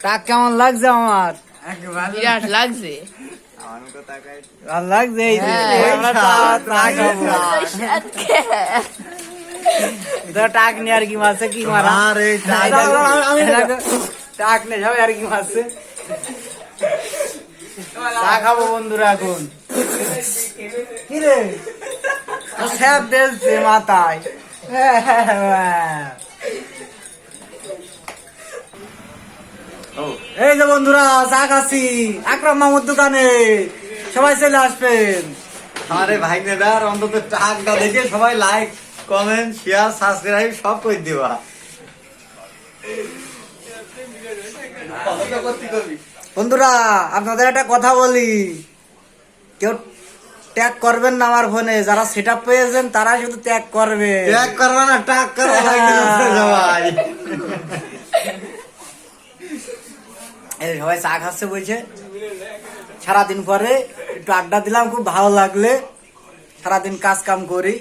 টাক কেমন লাগছে আমার? বিরাট লাগছে। ভালো লাগছে। এই যে হ্যাঁ। আমরা চা খাবো। টাক নিয়ে আর কি মারছে কি মারা? টাক নিয়ে যাবে আর কি মারছে। চা খাবো বন্ধুরা এখন। কি রে স্যাপ দিয়েছে মাথায়। এই যে বন্ধুরা চা খাচ্ছি আকরাম মামুর দোকানে, সবাই চলে আসবেন। আরে ভাই নেদার অন্তত টাকটা দেখে সবাই লাইক কমেন্ট শেয়ার সাবস্ক্রাইব সব করে দিবা। বন্ধুরা আপনাদের একটা কথা বলি, কেউ ট্যাগ করবেন না আমার ফোনে। যারা সেট আপ পেয়েছেন তারা শুধু ট্যাগ করবে, ট্যাগ করবা না, টাক করবা সবাই। এই সবাই চা খাচ্ছে বলছে। সারাদিন পরে একটু আড্ডা দিলাম, খুব ভালো লাগলে। সারাদিন কাজ কাম করি।